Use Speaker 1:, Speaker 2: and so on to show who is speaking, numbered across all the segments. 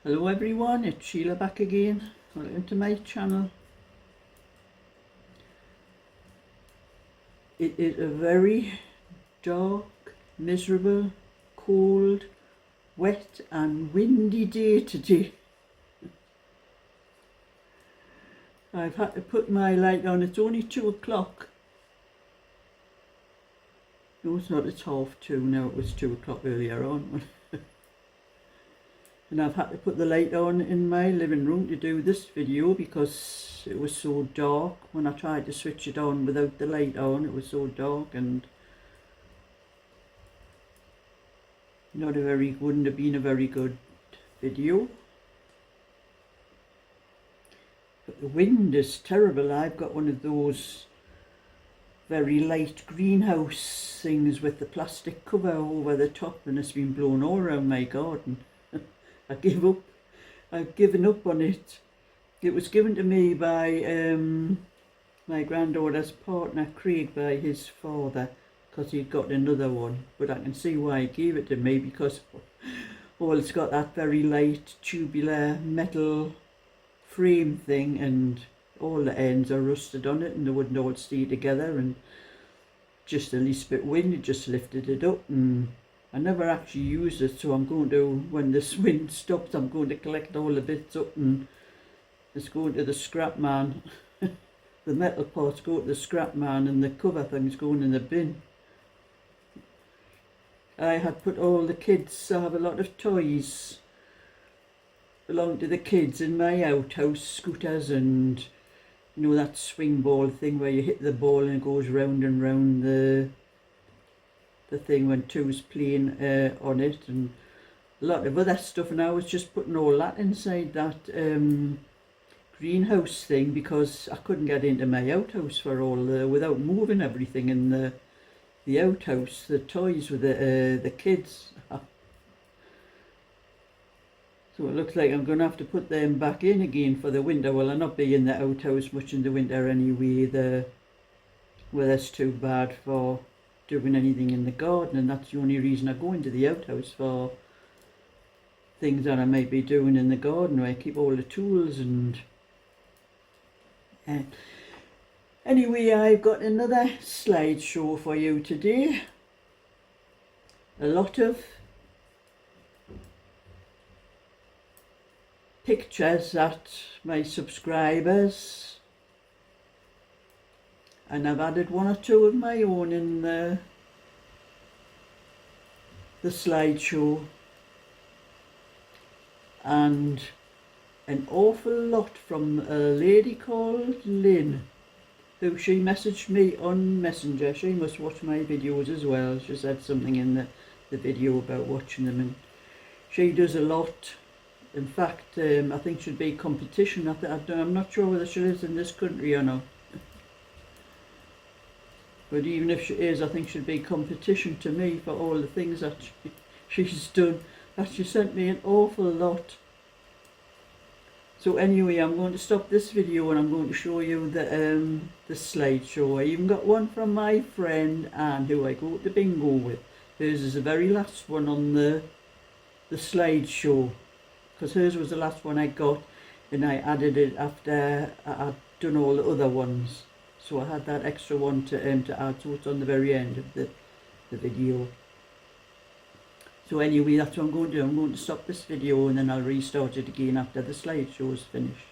Speaker 1: Hello everyone, it's Sheila back again. Welcome to my channel. It is a very dark, miserable, cold, wet and windy day today. I've had to put my light on. It's only 2 o'clock. No, it's not, it's 2:30 now. It was 2 o'clock earlier on. And I've had to put the light on in my living room to do this video because it was so dark. When I tried to switch it on without the light on, it was so dark and wouldn't have been a very good video. But the wind is terrible. I've got one of those very light greenhouse things with the plastic cover over the top, and it's been blown all around my garden. I give up. I've given up on it. It was given to me by my granddaughter's partner Craig, by his father, because he'd got another one. But I can see why he gave it to me, because it's got that very light tubular metal frame thing, and all the ends are rusted on it and they wouldn't all stay together, and just the least bit wind, it just lifted it up. And I never actually used it, so I'm going to, when this wind stops, I'm going to collect all the bits up and it's going to the scrap man. The metal parts go to the scrap man and the cover thing's going in the bin. I had put all the kids, I have a lot of toys belong to the kids in my outhouse, scooters and you know that swing ball thing where you hit the ball and it goes round and round the thing when two's playing on it, and a lot of other stuff. And I was just putting all that inside that greenhouse thing because I couldn't get into my outhouse for all without moving everything in the outhouse, the toys with the kids. So it looks like I'm going to have to put them back in again for the winter. Well, I'll not be in the outhouse much in the winter anyway. The weather's too bad for doing anything in the garden, and that's the only reason I go into the outhouse, for things that I might be doing in the garden where I keep all the tools. And anyway, I've got another slideshow for you today. A lot of pictures that my subscribers, and I've added one or two of my own in the slideshow, and an awful lot from a lady called Lynn, who she messaged me on Messenger. She must watch my videos as well. She said something in the video about watching them, and she does a lot. In fact, I think she'd be competition. I'm not sure whether she lives in this country or not. But even if she is, I think she'd be competition to me for all the things that she's done. That she sent me an awful lot. So anyway, I'm going to stop this video and I'm going to show you the slideshow. I even got one from my friend Anne, who I go to bingo with. Hers is the very last one on the slideshow, because hers was the last one I got, and I added it after I had done all the other ones. So I had that extra one to add, so it's on the very end of the video. So anyway, that's what I'm going to do. I'm going to stop this video and then I'll restart it again after the slideshow is finished.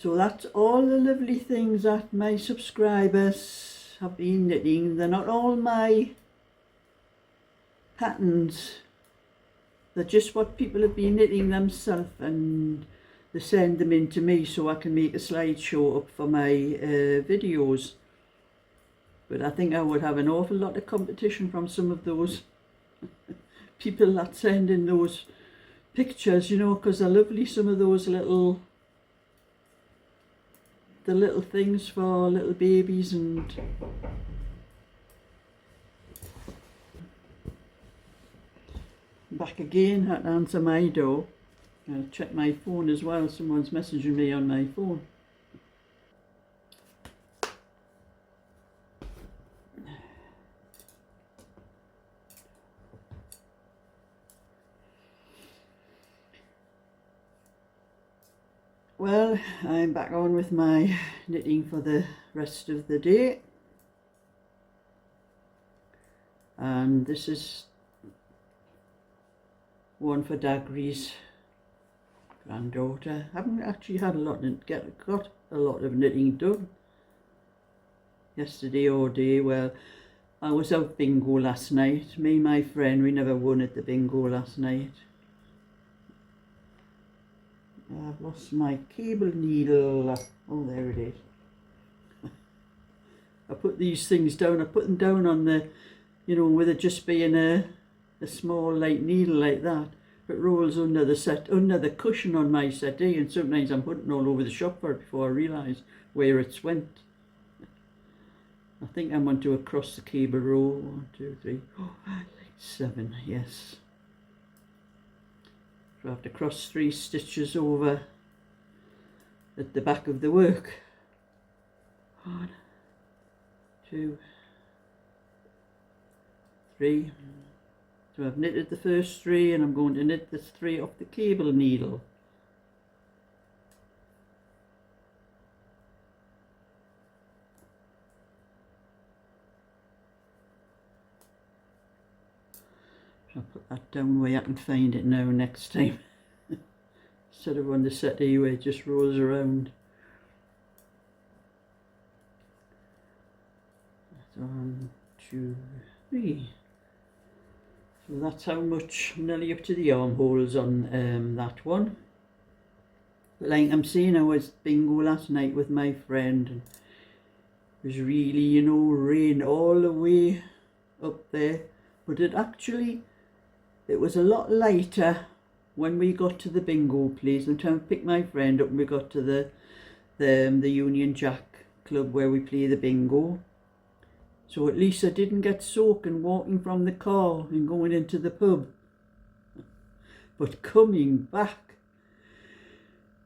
Speaker 1: So that's all the lovely things that my subscribers have been knitting. They're not all my patterns, they're just what people have been knitting themselves, and they send them in to me so I can make a slideshow up for my videos. But I think I would have an awful lot of competition from some of those people that send in those pictures, you know, because they're lovely, some of those little things for little babies. And back again, had to answer my door. I'll check my phone as well, someone's messaging me on my phone. Well, I'm back on with my knitting for the rest of the day, and this is one for Dagry's granddaughter. I haven't actually had got a lot of knitting done yesterday or day. Well, I was out bingo last night. Me and my friend, we never won at the bingo last night. I've lost my cable needle. Oh, there it is. I put these things down. I put them down on the, you know, with it just being a small light needle like that. It rolls under the cushion on my settee, and sometimes I'm hunting all over the shop for it before I realise where it's went. I think I'm onto across the cable row. 1, 2, 3, 4, 5, 6, 7. Yes. So I have to cross 3 stitches over at the back of the work. 1, 2, 3. So I've knitted the first 3, and I'm going to knit the 3 off the cable needle. I'll put that down where I can find it now next time. Instead of on the settee where it just rolls around. 1, 2, 3. So that's how much, nearly up to the armholes on that one. But like I'm saying, I was bingo last night with my friend, and it was really, you know, rain all the way up there. But it was a lot lighter when we got to the bingo place. I'm trying to pick my friend up, and we got to the Union Jack club where we play the bingo. So at least I didn't get soaking walking from the car and going into the pub. But coming back,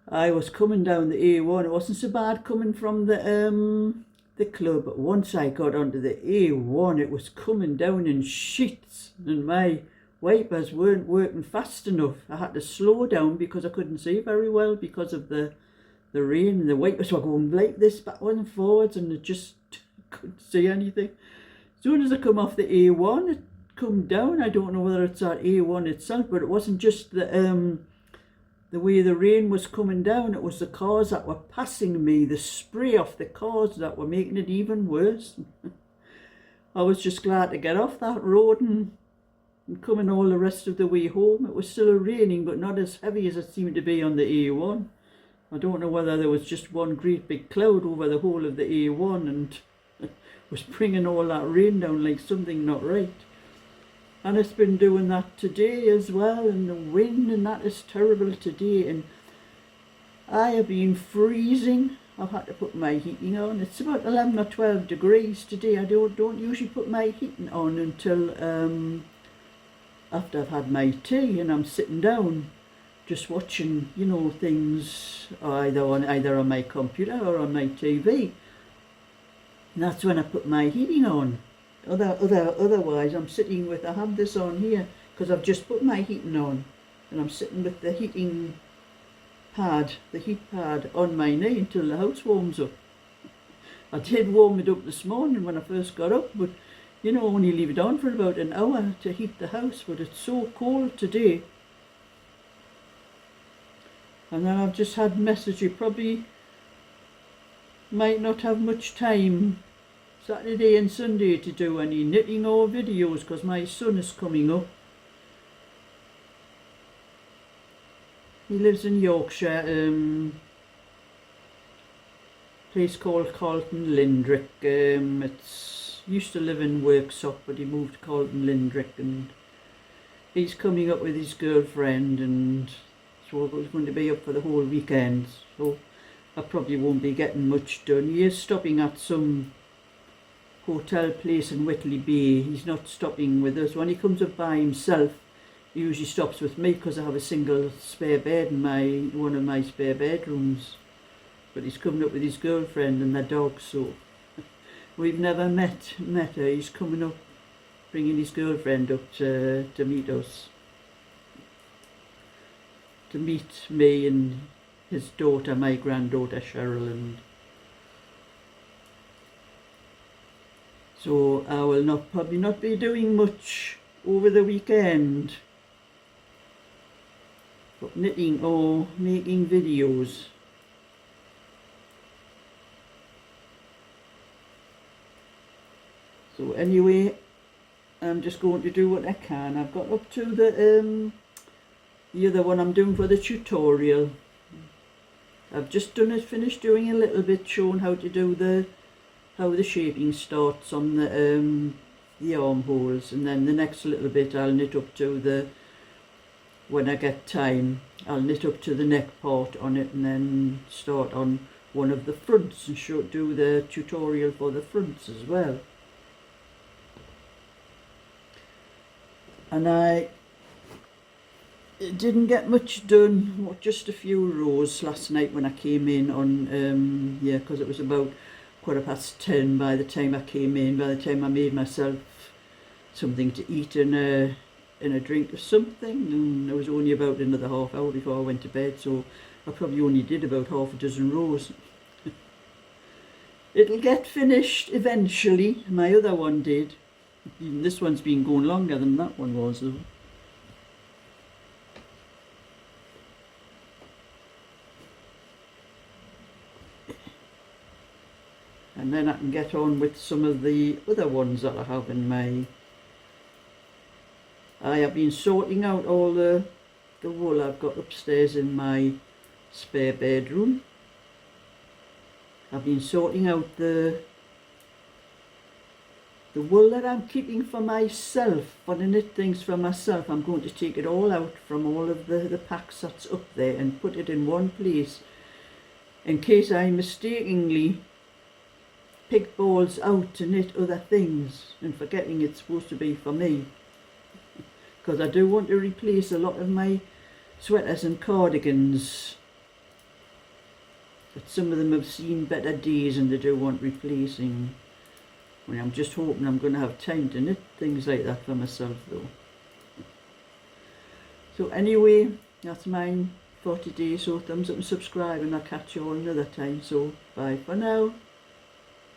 Speaker 1: I was coming down the A1. It wasn't so bad coming from the club, but once I got onto the A1, it was coming down in sheets, and my wipers weren't working fast enough. I had to slow down because I couldn't see very well because of the rain, and the wipers were going like this backwards and forwards, and I just couldn't see anything. As soon as I come off the A1, it come down. I don't know whether it's that A1 itself, but it wasn't just the way the rain was coming down, it was the cars that were passing me, the spray off the cars that were making it even worse. I was just glad to get off that road and coming all the rest of the way home. It was still raining, but not as heavy as it seemed to be on the A1. I don't know whether there was just one great big cloud over the whole of the A1 and was bringing all that rain down like something not right. And it's been doing that today as well, and the wind and that is terrible today, and I have been freezing. I've had to put my heating on. It's about 11 or 12 degrees today. I don't usually put my heating on until after I've had my tea, and I'm sitting down just watching, you know, things either on my computer or on my TV. And that's when I put my heating on. Otherwise, I'm sitting with, I have this on here because I've just put my heating on, and I'm sitting with the heating pad, the heat pad on my knee until the house warms up. I did warm it up this morning when I first got up, but you know, only leave it on for about an hour to heat the house. But it's so cold today. And then I've just had a message, you probably might not have much time Saturday and Sunday to do any knitting or videos because my son is coming up. He lives in Yorkshire, place called Carlton Lindrick. It's used to live in Worksop, but he moved to Carlton Lindrick, and he's coming up with his girlfriend, and so I was going to be up for the whole weekend. So I probably won't be getting much done. He is stopping at some hotel place in Whitley Bay. He's not stopping with us. When he comes up by himself, he usually stops with me because I have a single spare bed in one of my spare bedrooms. But he's coming up with his girlfriend and their dog, so we've never met her. He's coming up, bringing his girlfriend up to meet us, to meet me and his daughter, my granddaughter Sheila. And so I will probably not be doing much over the weekend, but knitting or making videos. So anyway, I'm just going to do what I can. I've got up to the other one I'm doing for the tutorial. I've just finished doing a little bit, showing how to do how the shaping starts on the armholes, and then the next little bit I'll knit up to when I get time, I'll knit up to the neck part on it, and then start on one of the fronts and do the tutorial for the fronts as well. And I didn't get much done, just a few rows last night when I came in on, because it was about 10:15 by the time I came in. By the time I made myself something to eat and a drink or something, and it was only about another half hour before I went to bed, so I probably only did about half a dozen rows. It'll get finished eventually. My other one did. Even this one's been going longer than that one was though. And then I can get on with some of the other ones that I have in my... I have been sorting out all the wool I've got upstairs in my spare bedroom. I've been sorting out the wool that I'm keeping for myself, for the knit things for myself. I'm going to take it all out from all of the packs that's up there and put it in one place in case I mistakenly pick balls out to knit other things and forgetting it's supposed to be for me. Because I do want to replace a lot of my sweaters and cardigans, but some of them have seen better days and they do want replacing. Well, I'm just hoping I'm going to have time to knit things like that for myself though. So anyway, that's mine for today. So thumbs up and subscribe, and I'll catch you all another time. So bye for now.